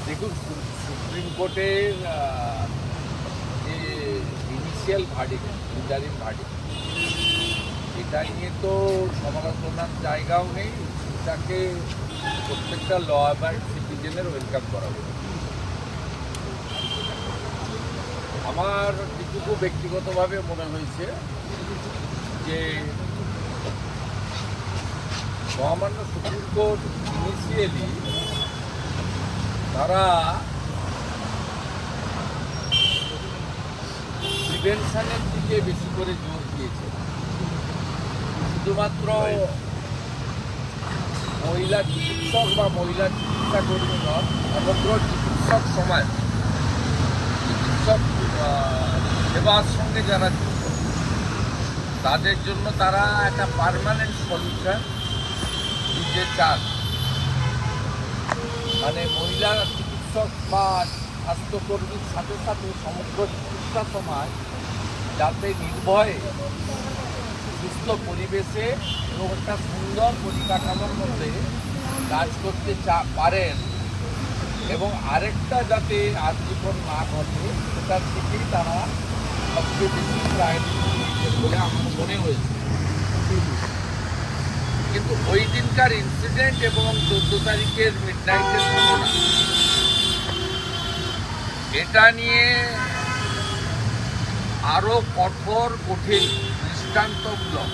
দেখুন, সুপ্রিম কোর্টের যে ইনিশিয়াল ভার্ডিক্ট, ইন্টারিম ভার্ডিক্ট, এটা নিয়ে তো সমালোচনার জায়গাও নেই। এটাকে প্রত্যেকটা ল অ্যাবাইড সিটিজেনের ওয়েলকাম করা হবে। আমার যেটুকু ব্যক্তিগতভাবে মনে হয়েছে যে মহামান্য সুপ্রিম কোর্ট ইনিশিয়ালি তারা প্রিভেনশনের দিকে বেশি করে জোর দিয়েছে। শুধুমাত্র মহিলা চিকিৎসক বা মহিলা চিকিৎসা কর্মী নয়, সমগ্র চিকিৎসক সমাজ, চিকিৎসক সেবার সঙ্গে যারা যুক্ত, তাদের জন্য তারা একটা পার্মানেন্ট সলিউশন দিতে চান। মানে মহিলা চিকিৎসক বা স্বাস্থ্যকর্মীর সাথে সাথে সমগ্র চিকিৎসা সমাজ যাতে নির্ভয়ে সুস্থ পরিবেশে এবং একটা সুন্দর পরিকাঠামোর মধ্যে কাজ করতে পারেন, এবং আরেকটা যাতে আজীবন না ঘটে সেটার থেকেই তারা সবচেয়ে বেশি প্রায়োরিটি দিয়েছে বলে আমার মনে হয়েছে। কিন্তু ওই দিনকার ইনসিডেন্ট এবং 14 তারিখের মিডনাইটের ঘটনা, এটা নিয়ে আরো কঠোর কঠিন দৃষ্টান্তমূলক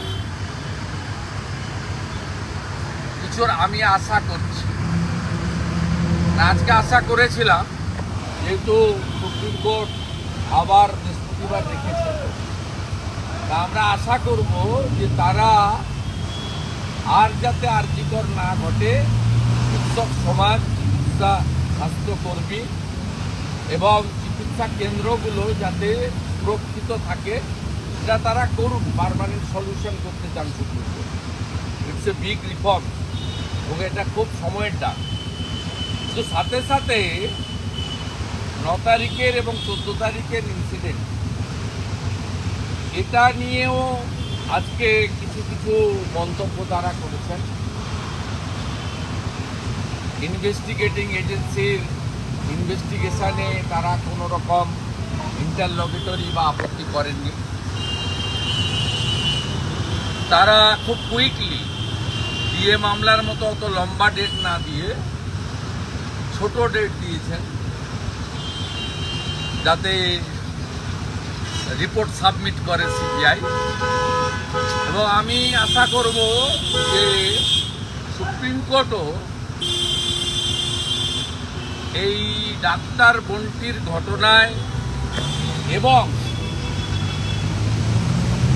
কিছুর আমি আশা করছি। আজকে আশা করেছিলাম, যেহেতু সুপ্রিম কোর্ট আবার বৃহস্পতিবার রেখেছে, আমরা আশা করব যে তারা আর যাতে আর্যিকর না ঘটে, চিকিৎসক সমাজ, চিকিৎসা স্বাস্থ্যকর্মী এবং চিকিৎসা কেন্দ্রগুলো যাতে সুরক্ষিত থাকে, এটা তারা করুন। পার্মানেন্ট সলিউশন করতে চান supreme court. It's a big reform এবং এটা খুব সময়ের ডাক। কিন্তু সাথে সাথে 9 তারিখের এবং 14 তারিখের ইনসিডেন্ট, এটা নিয়েও আজকে কিছু কিছু মন্তব্য তারা করেছেন। ইনভেস্টিগেটিং এজেন্সির ইনভেস্টিগেশনে তারা কোনো রকম ইন্টারলগেটরি বা আপত্তি করেননি। তারা খুব কুইকলি ডিএ মামলার মতো অত লম্বা ডেট না দিয়ে ছোট ডেট দিয়েছেন, যাতে রিপোর্ট সাবমিট করে সিবিআই। এবং আমি আশা করব যে সুপ্রিম কোর্টও এই ডাক্তার বন্টির ঘটনায় এবং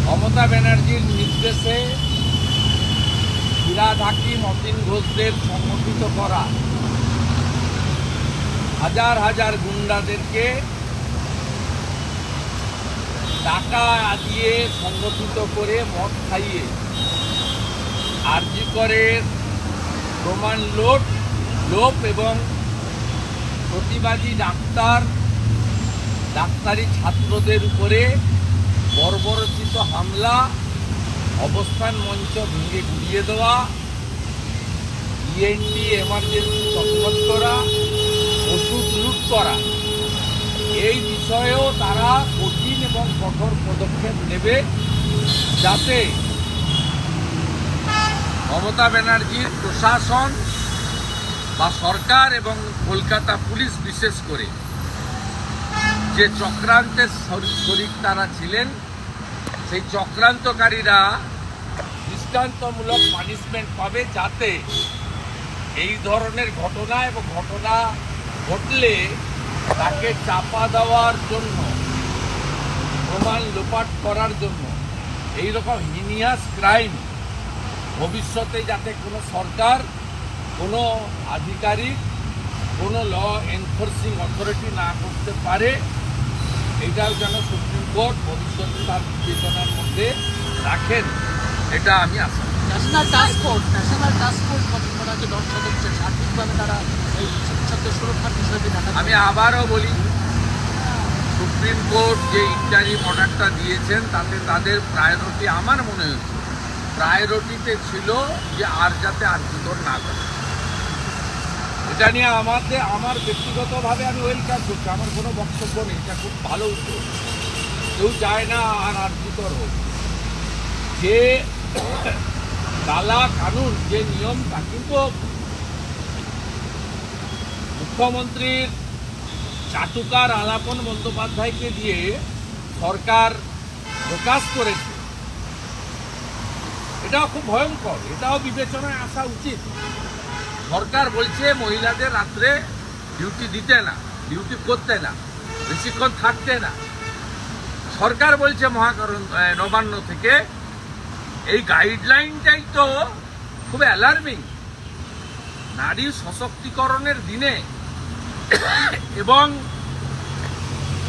মমতা ব্যানার্জির নির্দেশে ফিরহাদ হাকিম, অতীন ঘোষদের সংগঠিত করা হাজার হাজার গুন্ডাদেরকে টাকা দিয়ে সংগঠিত করে মদ খাইয়ে আরজি করের প্রমাণ লোপ এবং প্রতিবাদী ডাক্তারি ছাত্রদের উপরে বর্বরচিত হামলা, অবস্থান মঞ্চ ভেঙে গুড়িয়ে দেওয়া, ইএনটি এমার্জেন্সি তছনছ করা, ওষুধ লুট করা, এই বিষয়েও তারা কঠিন এবং কঠোর পদক্ষেপ নেবে, যাতে মমতা ব্যানার্জির প্রশাসন বা সরকার এবং কলকাতা পুলিশ বিশেষ করে যে চক্রান্তের শরিক তারা ছিলেন, সেই চক্রান্তকারীরা দৃষ্টান্তমূলক পানিশমেন্ট পাবে, যাতে এই ধরনের ঘটনা এবং ঘটনা ঘটলে তাকে চাপা দেওয়ার জন্য, প্রমাণ লোপাট করার জন্য, এইরকম হিনিয়াস ক্রাইম ভবিষ্যতে যাতে কোনো সরকার, কোনো আধিকারিক, কোনো ল এনফোর্সিং অথরিটি না করতে পারে, এটাও যেন সুপ্রিম কোর্ট ভবিষ্যতে তার বিবেচনার মধ্যে রাখেন, এটা আমি আশা করি। ন্যাশনাল টাস্ক ফোর্স গঠন আছে 10 সদস্যের, সার্বিকভাবে তারা এই চিকিৎসকদের সুরক্ষার বিষয়টি দেখা। আমি আবারও বলি, সুপ্রিম কোর্ট যে ইন্টারিম অর্ডারটা দিয়েছেন তাতে তাদের প্রায়োরিটি, আমার মনে হচ্ছে প্রায়োরিটিতে ছিল যে আর যাতে আর ভিতর না করে। এটা নিয়ে আমার ব্যক্তিগতভাবে আমি ওয়েলকাম করছি, আমার কোনো বক্তব্য নেই, এটা খুব ভালো উত্তর। কেউ চায় না আর ভিতর হোক। যে কালা কানুন, যে নিয়মটা, কিন্তু মুখ্যমন্ত্রীর চাটুকার আলাপন বন্দ্যোপাধ্যায়কে দিয়ে সরকার প্রকাশ করেছে, এটাও খুব ভয়ঙ্কর, এটাও বিবেচনায় আসা উচিত। সরকার বলছে মহিলাদের রাত্রে ডিউটি দিতে না, ডিউটি করতে না, বেশিক্ষণ থাকতে না। সরকার বলছে নবান্ন থেকে, এই গাইডলাইনটাই তো খুব অ্যালার্মিং। নারী সশক্তিকরণের দিনে এবং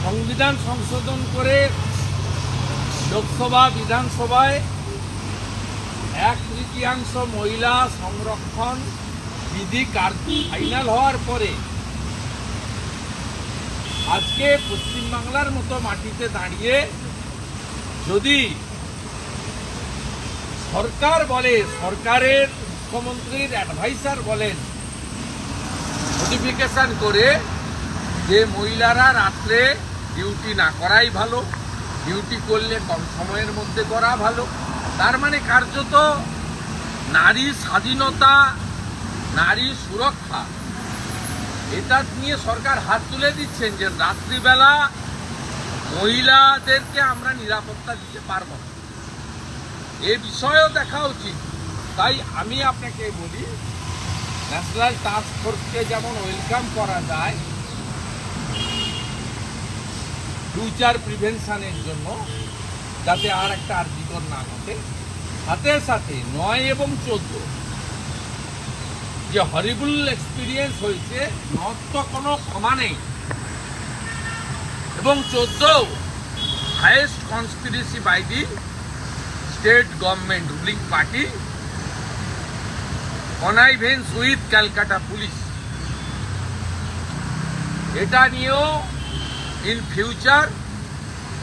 সংবিধান সংশোধন করে লোকসভা বিধানসভায় 1/3 মহিলা সংরক্ষণ বিধি ফাইনাল হওয়ার পরে আজকে পশ্চিমবাংলার মতো মাটিতে দাঁড়িয়ে যদি সরকার বলে, সরকারের মুখ্যমন্ত্রীর অ্যাডভাইসার বলেন নোটিফিকেশন করে যে মহিলারা রাত্রে ডিউটি না করাই ভালো, ডিউটি করলে কম সময়ের মধ্যে করা ভালো, তার মানে কার্যত নারী স্বাধীনতা, নারী সুরক্ষা, এটা নিয়ে সরকার হাত তুলে দিচ্ছেন যে রাত্রিবেলা মহিলাদেরকে আমরা নিরাপত্তা দিতে পারব না। এ বিষয়েও দেখা উচিত। তাই আমি আপনাকে বলি, ন্যাশনাল টাস্ক ফোর্সকে যেমন ওয়েলকাম করা যায় ফিউচার প্রিভেনশনের জন্য, যাতে আর একটা আর্জিকর না ঘটে, সাথে সাথে 9 এবং 14 যে হরিবল এক্সপিরিয়েন্স হয়েছে, 9 তো কোনো ক্ষমা নেই, এবং 14 highest conspiracy by the state government ruling party connivance with Calcutta police. এটা নিয়েও ইন ফিউচার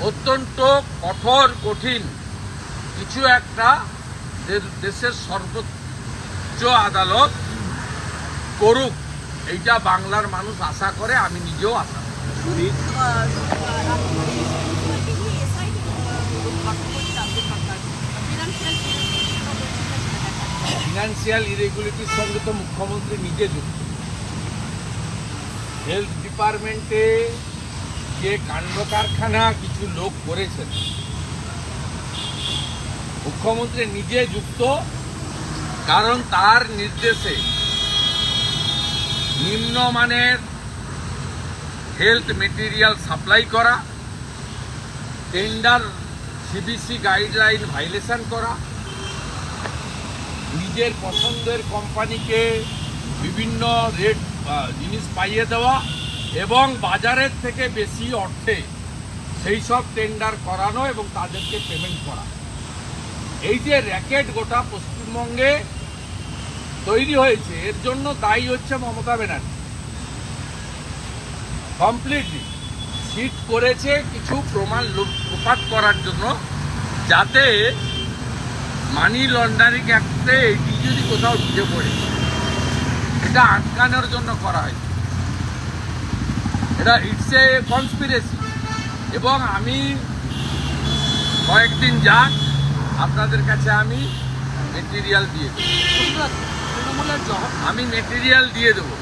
অত্যন্ত কঠোর কঠিন কিছু একটা দেশের সর্বোচ্চ আদালত করুক, এইটা বাংলার মানুষ আশা করে, আমি নিজেও আশা করি। ফিনান্সিয়াল ইরেগুলারিটির সঙ্গে তো মুখ্যমন্ত্রী নিজে যুক্ত। হেলথ ডিপার্টমেন্টে যে কাণ্ড কারখানা কিছু লোক করেছেন, মুখ্যমন্ত্রী নিজে যুক্ত, কারণ তার নির্দেশে নিম্নমানের হেলথ মেটেরিয়াল সাপ্লাই করা, টেন্ডার সিবিসি গাইডলাইন ভাইলেশন করা, নিজের পছন্দের কোম্পানিকে বিভিন্ন রেট জিনিস পাইয়ে দেওয়া এবং বাজারের থেকে বেশি অর্থে সেই সব টেন্ডার করানো এবং তাদেরকে পেমেন্ট করা। এই যে র্যাকেট গোটা পশ্চিমবঙ্গে তৈরি হয়েছে, এর জন্য দায়ী হচ্ছে মমতা ব্যানার্জি। কমপ্লিটলি সিট করেছে কিছু প্রমাণ লোপাট করার জন্য, যাতে মানি লন্ডারিং অ্যাক্টে এটি যদি কোথাও ঢুকে পড়ে, এটা আটকানোর জন্য করা হয়েছে। এটা ইটস এ কনস্পিরেসি। এবং আমি কয়েকদিন যাক আপনাদের কাছে আমি মেটেরিয়াল দিয়ে দেবো, আমি মেটেরিয়াল দিয়ে দেবো,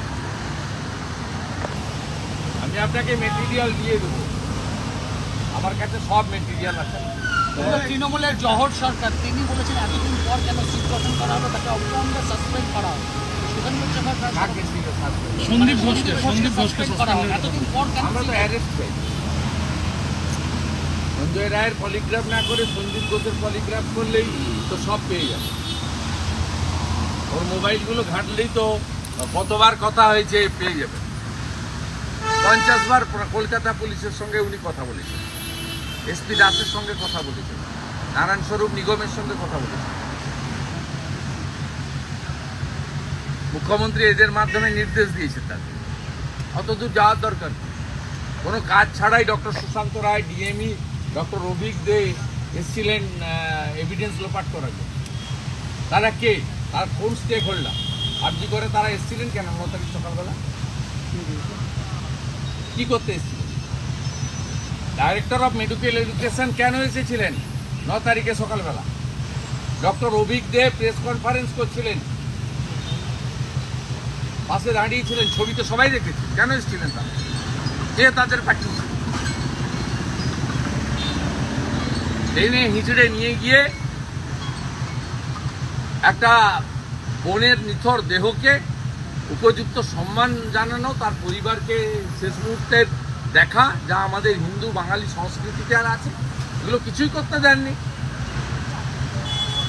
আমি আপনাকে মেটেরিয়াল দিয়ে দেবো, আমার কাছে সব মেটেরিয়াল আছে। তৃণমূলের জহর সরকার তিনি বলেছেন এতদিন পর কেন সিট গঠন করা হলো, তাকে অবিলম্বে সাসপেন্ড করা হবে। সন্দীপ ঘোষকে করা হবে, এতদিন পর কেন? আমরা তো অ্যারেস্ট পাই। সঞ্জয় রায়ের পলিগ্রাফ না করে সন্দীপ ঘোষের পলিগ্রাফ করলেই তো সব পেয়ে যাবে। ওর মোবাইলগুলো ঘাঁটলেই তো কতবার কথা হয়েছে পেয়ে যাবে। 50 বার কলকাতা পুলিশের সঙ্গে উনি কথা বলেছেন, এসপি দাসের সঙ্গে কথা বলেছেন, নারায়ণ স্বরূপ নিগমের সঙ্গে কথা বলেছেন। মুখ্যমন্ত্রী এদের মাধ্যমে নির্দেশ দিয়েছেন, তাদের অত দূর যাওয়ার দরকার। কোনো কাজ ছাড়াই ডক্টর সুশান্ত রায়, ডিএমই ডক্টর অভিক দে এসেছিলেন এভিডেন্স লোপাট করার জন্য। তারা কে? তার কোন স্টেক হোল্ডার? আর্জি করে তারা এসেছিলেন কেন 9 তারিখ সকালবেলা? কি করতে এসেছিলেন? ডাইরেক্টর অফ মেডিকেল এডুকেশন কেন এসেছিলেন 9 তারিখে সকালবেলা? ডক্টর অভিক দে প্রেস কনফারেন্স করছিলেন, পাশে দাঁড়িয়েছিলেন, ছবিতে সবাই দেখেছি। কেন এসেছিলেন তারা? যে তাদের প্র্যাকটিস টেনে হিঁচড়ে নিয়ে গিয়ে একটা বোনের নিথর দেহকে উপযুক্ত সম্মান জানানো, তার পরিবারকে শেষ মুহূর্তের দেখা, যা আমাদের হিন্দু বাঙালি সংস্কৃতিতে আর আছে, এগুলো কিছুই করতে দেননি।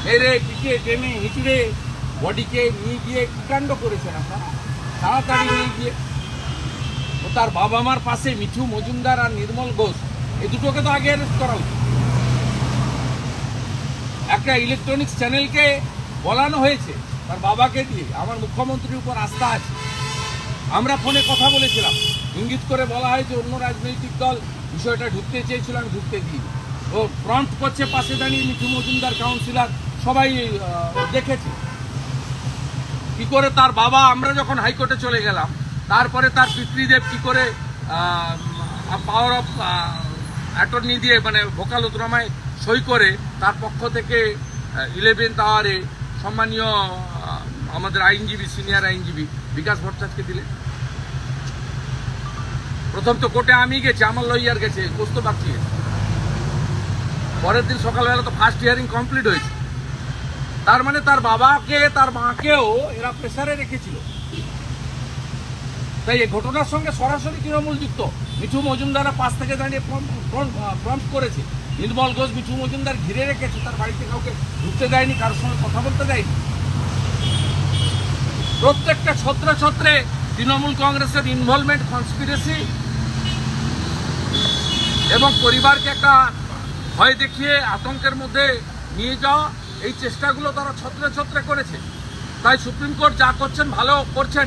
মেরে পিটিয়ে টেনে হিঁচড়ে বডিকে নিয়ে গিয়ে কি কাণ্ড করেছেন আপনারা? তাড়াতাড়ি নিয়ে গিয়ে ও তার বাবা মার পাশে মিঠু মজুমদার আর নির্মল ঘোষ, এই দুটোকে তো আগে অ্যারেস্ট করা উচিত। একটা ইলেকট্রনিক্স চ্যানেলকে বলানো হয়েছে তার বাবাকে দিয়ে, আমার মুখ্যমন্ত্রীর উপর আস্থা আছে। আমরা ফোনে কথা বলেছিলাম, ইঙ্গিত করে বলা হয়েছে অন্য রাজনৈতিক দল বিষয়টা ঢুকতে চেয়েছিল, আমি ঢুকতে দিই। ও প্রম্পট করছে পাশে দাঁড়িয়ে মিঠু মজুমদার, কাউন্সিলর, সবাই দেখেছে কি করে তার বাবা। আমরা যখন হাইকোর্টে চলে গেলাম, তারপরে তার পিতৃদেব কি করে পাওয়ার অফ অ্যাটর্নি দিয়ে, মানে ভোকালতনামায় সই করে তার পক্ষ থেকে 11th আওয়ারে সম্মানীয় আমাদের আইনজীবী, সিনিয়র আইনজীবী বিকাশ ভট্টাচার্যকে দিলে। প্রথম তো কোর্টে আমি গেছি, আমার লয়ার গেছে, কোস্ত বাকি। পরের দিন সকালবেলা তো ফার্স্ট হিয়ারিং কমপ্লিট হয়েছে। তার মানে তার বাবাকে, তার মাকেও এরা প্রেসারে রেখেছিল। তাই এই ঘটনার সঙ্গে সরাসরি তৃণমূল যুক্ত। মিঠু মজুমদাররা পাশ থেকে দাঁড়িয়ে প্রম্পট করেছে, নির্মল ঘোষ মিঠু মজুমদার ঘিরে রেখেছে, তার বাড়িতে কাউকে ঢুকতে দেয়নি, কারোর সঙ্গে কথা বলতে দেয়নি। প্রত্যেকটা ছত্রে ছত্রে তৃণমূল কংগ্রেসের ইনভলভমেন্ট, কনস্পিরেসি এবং পরিবারকে একটা ভয় দেখিয়ে আতঙ্কের মধ্যে নিয়ে যাওয়া, এই চেষ্টাগুলো তারা ছত্রে ছত্রে করেছে। তাই সুপ্রিম কোর্ট যা করছেন ভালো করছেন,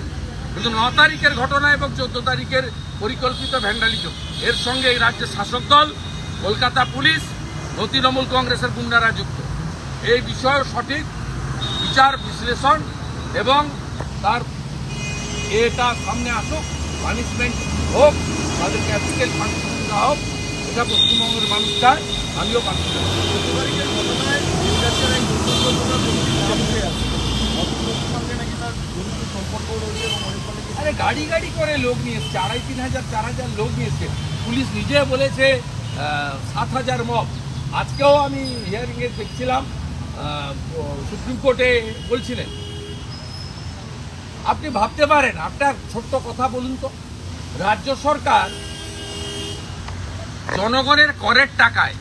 কিন্তু 9 তারিখের ঘটনা এবং 14 তারিখের পরিকল্পিত ভ্যান্ডালিজম, এর সঙ্গে এই রাজ্যের শাসক দল, কলকাতা পুলিশ ও তৃণমূল কংগ্রেসের গুন্ডারা যুক্ত। এই বিষয়ে সঠিক বিচার বিশ্লেষণ এবং তার এটা সামনে আসুক, পানিশমেন্ট হোক, তাদের ক্যাপিটাল পানিশমেন্ট না হোক, এটা পশ্চিমবঙ্গের মানুষ চায়, আমিও পানিশমেন্ট। আরে গাড়ি গাড়ি করে লোক নিয়ে এসছে, 2500-3000 লোক নিয়ে এসছে। পুলিশ নিজে বলেছে 7000 মব। আজকেও আমি হিয়ারিংয়ে দেখছিলাম, সুপ্রিম কোর্টে বলছিলেন। আপনি ভাবতে পারেন, একটা ছোট্ট কথা বলুন তো, রাজ্য সরকার জনগণের করের টাকায়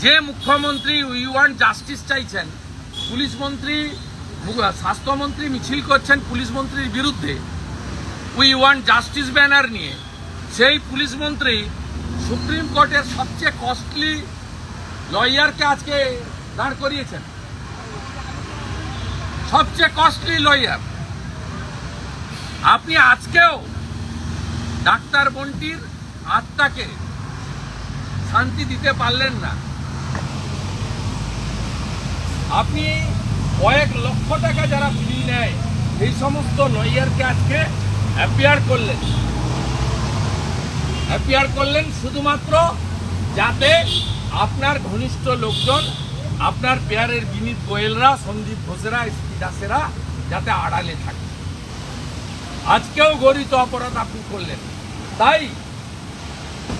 যে মুখ্যমন্ত্রী উই ওয়ান্ট জাস্টিস চাইছেন, পুলিশ মন্ত্রী, স্বাস্থ্যমন্ত্রী মিছিল করছেন পুলিশ মন্ত্রীর বিরুদ্ধে উই ওয়ান্ট জাস্টিস ব্যানার নিয়ে, সেই পুলিশ মন্ত্রী সুপ্রিম কোর্টের সবচেয়ে কস্টলি লয়ারকে আজকে দাঁড় করিয়েছেন, সবচেয়ে কস্টলি লয়ার। আপনি আজকেও ডাক্তার বন্টির আত্মাকে শান্তি দিতে পারলেন না। আপনি কয়েক লক্ষ টাকা যারা ফি নেয়, এই সমস্ত লয়ারকে আজকে অ্যাপিয়ার করলেন শুধুমাত্র যাতে আপনার ঘনিষ্ঠ লোকজন, আপনার পেয়ারের বিনীত গোয়েলরা, সন্দীপ ঘোষেরা, এসপি দাসেরা যাতে আড়ালে থাকে। আজকেও গরিত অপরাধ আপনি করলেন। তাই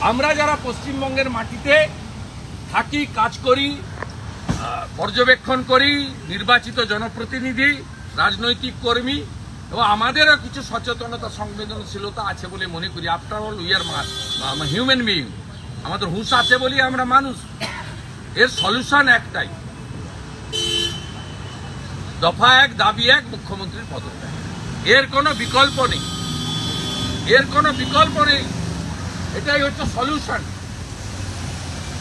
আমরা যারা পশ্চিমবঙ্গের মাটিতে থাকি, কাজ করি, পর্যবেক্ষণ করি, নির্বাচিত জনপ্রতিনিধি, রাজনৈতিক কর্মী, এবং আমাদেরও কিছু সচেতনতা, সংবেদনশীলতা আছে বলে মনে করি। After all we are human being, আমাদের হুঁশ আছে বলি আমরা মানুষ। এর সলিউশন একটাই, দফা 1 দাবি 1, মুখ্যমন্ত্রীর পদত্যাগ। এর কোনো বিকল্প নেই, এটাই হচ্ছে সলিউশন।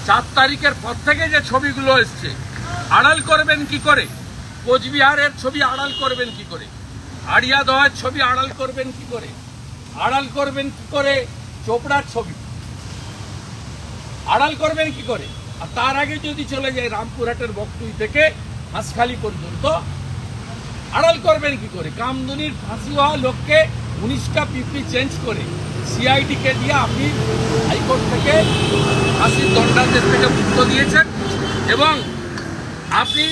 4 তারিখের পর থেকে যে ছবিগুলো এসছে, আড়াল করবেন কি করে? কোচবিহারের ছবি আড়াল করবেন কি করে? আড়িয়া দহের ছবি আড়াল করবেন কি করে? চোপড়ার ছবি আড়াল করবেন কি করে? আর তার আগে যদি চলে যায় রামপুরহাটের বকটুই থেকে হাঁসখালি পর্যন্ত, আড়াল করবেন কি করে? কামদুনির ফাঁসি হওয়া লোককে 19টা পিপি চেঞ্জ করে সিআইডিকে দিয়ে আপনি হাইকোর্ট থেকে ফাঁসির দণ্ডাদেশ থেকে মুক্ত দিয়েছেন, এবং আপনি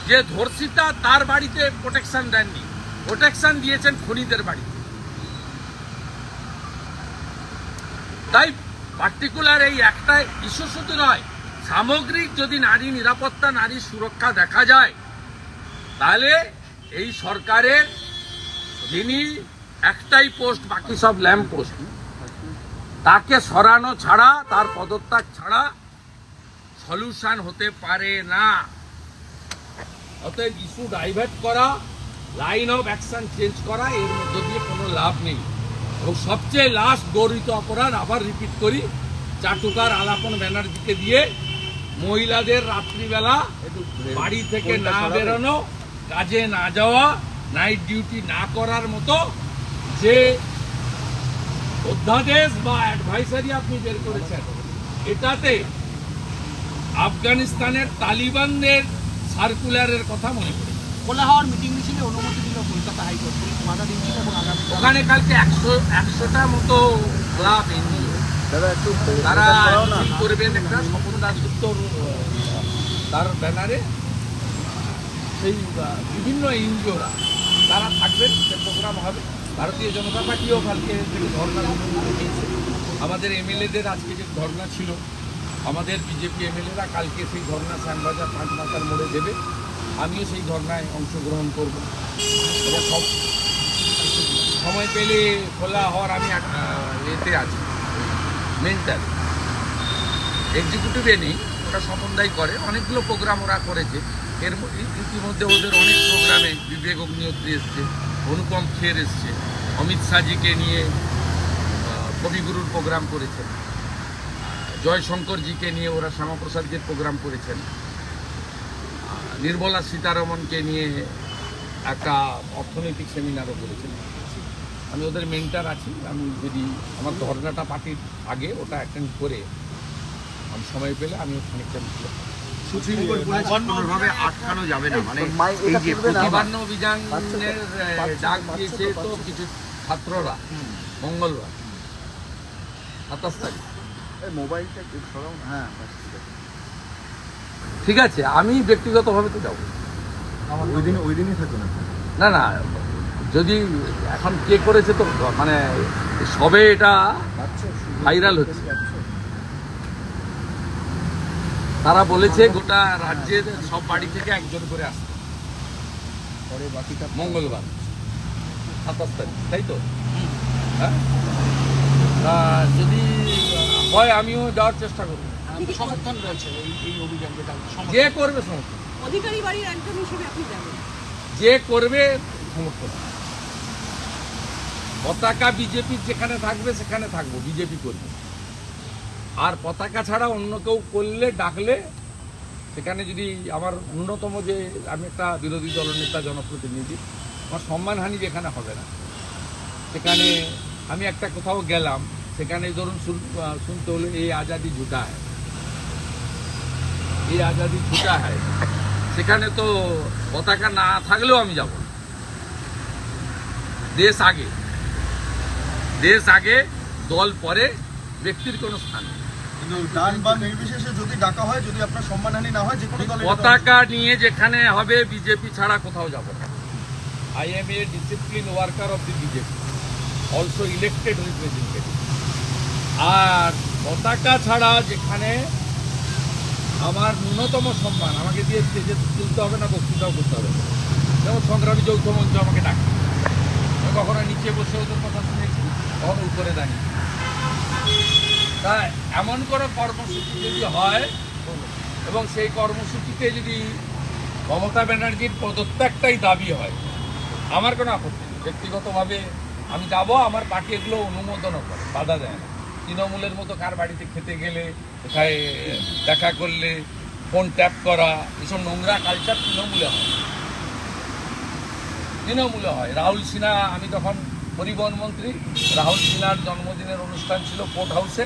যে ধর্ষিতা তার বাড়িতে প্রোটেকশন দেননি, প্রোটেকশন দিয়েছেন খনিদের বাড়িতে। তাই পার্টিকুলার এই একটা ইস্যু শুধু নয়, সামগ্রিক যদি নারী নিরাপত্তা, নারী সুরক্ষা দেখা যায়, তাহলে এই সরকারের যিনি একটাই পোস্ট, বাকি সব ল্যাম্প পোস্ট, তাকে সরানো ছাড়া, তার পদত্যাগ ছাড়া সলিউশন হতে পারে না। অতএব ইস্যু ডাইভার্ট করা, লাইন অফ অ্যাকশন চেঞ্জ করা, এর মধ্য দিয়ে কোনো লাভ নেই। এবং সবচেয়ে লাস্ট গৌরিত অপরাধ, আবার রিপিট করি, চাটুকার আলাপন ব্যানার্জিকে দিয়ে মহিলাদের রাত্রিবেলা বাড়ি থেকে না বেরোনো, কাজে না যাওয়া, নাইট ডিউটি না করার মতো যে অধ্যাদেশ বা অ্যাডভাইসারি আপনি বের করেছেন, এটাতে আফগানিস্তানের তালিবানদের সার্কুলারের কথা মনে করি। খোলা হওয়ার মিটিং মিছিলে অনুমতি দিল কলকাতা হাইকোর্ট, পুলিশ বাধা দিচ্ছিল এবং আগামী ওখানে কালকে 100টা মতো ক্লাব এনজিও তারা মিছিল করবেন, একটা স্বপন দাশগুপ্ত তার ব্যানারে, সেই বিভিন্ন এনজিওরা তারা থাকবেন, সে প্রোগ্রাম হবে। ভারতীয় জনতা পার্টিও কালকে ধর্ণা দিয়েছে, আমাদের এমএলএদের আজকে যে ধর্ণা ছিল, আমাদের বিজেপি এমএলএরা কালকে সেই ধর্ণা শ্যামবাজার 5 মাথার মোড়ে দেবে, আমিও সেই ধর্নায় অংশগ্রহণ করব। এবং সব সময় পেলে খোলা হওয়ার আমি এতে আছি, মেন্টাল এক্সিকিউটিভে নেই, ওটা স্বপনদাই করে, অনেকগুলো প্রোগ্রাম ওরা করেছে। এর ইতিমধ্যে ওদের অনেক প্রোগ্রামে বিবেক অগ্নিহোত্রী এসছে, অনুপম খের এসছে, অমিত শাহজিকে নিয়ে কবিগুরুর প্রোগ্রাম করেছেন, জয়শঙ্করজিকে নিয়ে ওরা শ্যামাপ্রসাদজির প্রোগ্রাম করেছেন, নির্মলা সীতারমনকে নিয়ে একটা অর্থনৈতিক সেমিনারও করেছেন। আমি ওদের মেন্টার আছি, আমি যদি আমার ধর্নাটা পার্টির আগে ওটা অ্যাটেন্ড করে আমি সময় পেলে আমি খানিকটা সুপ্রিম কোর্ট বলেছেন কোনোভাবে আটকানো যাবে না, মানে এই যে নবান্ন অভিযানের ডাক দিয়েছে তো কিছু ছাত্ররা মঙ্গলবার 27 তারিখ। মোবাইলটা সরাও, হ্যাঁ ঠিক আছে, আমি ব্যক্তিগতভাবে তো যাবো, ওই দিনই থাকবে না না, যদি এখন কে করেছে তো মানে সবে এটা ভাইরাল হচ্ছে, তারা বলেছে গোটা রাজ্যের সব বাড়ি থেকে একজন করে আসবে পরে বাকিটা মঙ্গলবার 27 তারিখ, তাই তো? হ্যাঁ, যদি হয় আমিও যাওয়ার চেষ্টা করব। সমর্থন রয়েছে এই অভিযান, যেটা যে করবে সমর্থন, অধিকারী বাড়ির একজন হিসেবে আপনি যাবেন, যে করবে সমর্থন। পতাকা বিজেপির যেখানে থাকবে সেখানে থাকবো, বিজেপি করবে। আর পতাকা ছাড়া অন্য কেউ করলে, ডাকলে, সেখানে যদি আমার ন্যূনতম যে আমি একটা বিরোধী দলনেতা, জনপ্রতিনিধি, আমার সম্মানহানি যেখানে হবে না, সেখানে আমি একটা কোথাও গেলাম, সেখানে ধরুন শুনতে হলে এই আজাদি ঝুটা হয়, এই আজাদি ঝুটা হয়, সেখানে তো পতাকা না থাকলেও আমি যাব। দেশ আগে, দেশ আগে, দল পরে, ব্যক্তির কোনো স্থান নেই। ডান বা নির্বিশেষে যদি ডাকা হয়, যদি আপনার সম্মানহানি না হয়, যে কোনো দল পতাকা নিয়ে যেখানে হবে, বিজেপি ছাড়া কোথাও যাব না। I am a discipline worker of the BJP, also elected representative. আর পতাকা ছাড়া যেখানে আমার ন্যূনতম সম্মান, আমাকে দিয়ে স্টেজে তুলতে হবে না, বক্তৃতাও করতে হবে না। যেমন সংগ্রামী যৌথ মঞ্চ আমাকে ডাকে, কখনো নিচে বসে ওদের কথা শুনেছি, কখনো উপরে দাঁড়িয়ে। তা এমন কোনো কর্মসূচি যদি হয়, এবং সেই কর্মসূচিতে যদি মমতা ব্যানার্জির পদত্যাগটাই দাবি হয়, আমার কোনো আপত্তি নেই। ব্যক্তিগতভাবে আমি যাব, আমার পার্টি এগুলো অনুমোদনও করে, বাধা দেয় না। তৃণমূলের মতো কার বাড়িতে খেতে গেলে, কোথায় দেখা করলে ফোন ট্যাপ করা, এসব নোংরা কালচার তৃণমূলে হয়, তৃণমূলে হয়। রাহুল সিনহা, আমি তখন পরিবহন মন্ত্রী রাহুল সিনহার জন্মদিনের অনুষ্ঠান ছিল কোর্ট হাউসে,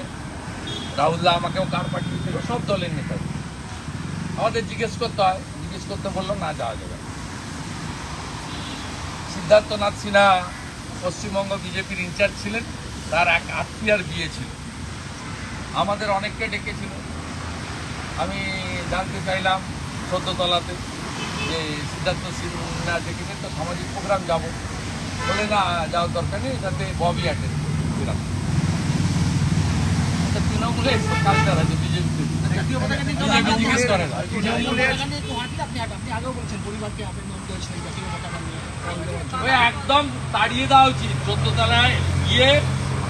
রাহুলদা আমাকেও কার পাঠিয়েছিল, সব দলের নেতা। আমাদের জিজ্ঞেস করতে হয়, জিজ্ঞেস করতে বললো না যাওয়া যাবে। সিদ্ধার্থনাথ সিনহা পশ্চিমবঙ্গ বিজেপির ইনচার্জ ছিলেন, তার এক আত্মীয়ার বিয়ে ছিল, আমাদের অনেককে ডেকেছিল। আমি জানতে চাইলাম 14 তলাতে যে সিদ্ধার্থ সিনহা ডেকেছেন, তো সামাজিক প্রোগ্রাম যাব, বলে না যাওয়ার দরকার নেই, এটাতে ববি অ্যাটেন্ড ছিলাম। তৃণমূলে এসব কালচার আছে, বিজেপিতে বিজেপি জিজ্ঞেস করে না। ওই একদম তাড়িয়ে দেওয়া উচিত, 14 তলায় গিয়ে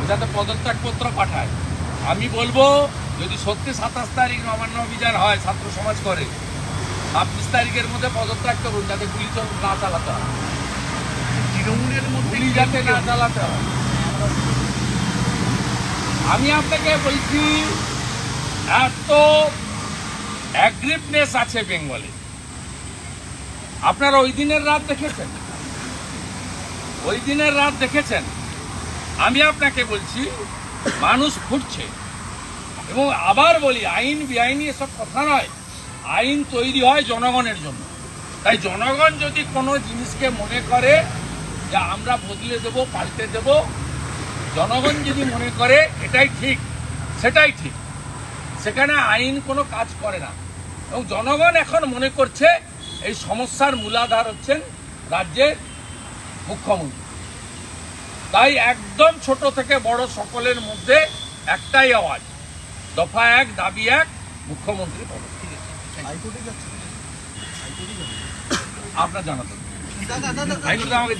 যাতে পদত্যাগপত্র পাঠায়। আমি বলবো যদি সত্যি 27 তারিখ নবান্ন অভিযান হয়, ছাত্র সমাজ করে, 26 তারিখের মধ্যে পদত্যাগ করুন, যাতে গুলি না চালাতে হয়, তৃণমূলের মধ্যে গুলি যাতে না চালাতে হয়। আমি আপনাকে বলছি এত অ্যাগ্রিভনেস আছে বেঙ্গলে। আপনারা ওই দিনের রাত দেখেছেন, ওই দিনের রাত দেখেছেন। আমি আপনাকে বলছি মানুষ ফুটছে। এবং আবার বলি, আইন বেআইনি এসব কথা নয়, আইন তৈরি হয় জনগণের জন্য। তাই জনগণ যদি কোনো জিনিসকে মনে করে যে আমরা বদলে দেব, পাল্টে দেব, জনগণ যদি মনে করে এটাই ঠিক, সেটাই ঠিক, সেখানে আইন কোনো কাজ করে না। এবং জনগণ এখন মনে করছে এই সমস্যার মূলাধার হচ্ছেন রাজ্যের মুখ্যমন্ত্রী। তাই একদম ছোট থেকে বড় সকলের মধ্যে একটাই আওয়াজ, দফা 1 দাবি 1, মুখ্যমন্ত্রী পদত্যাগ। আপনার জানাতে হাইকোর্টে আমাকে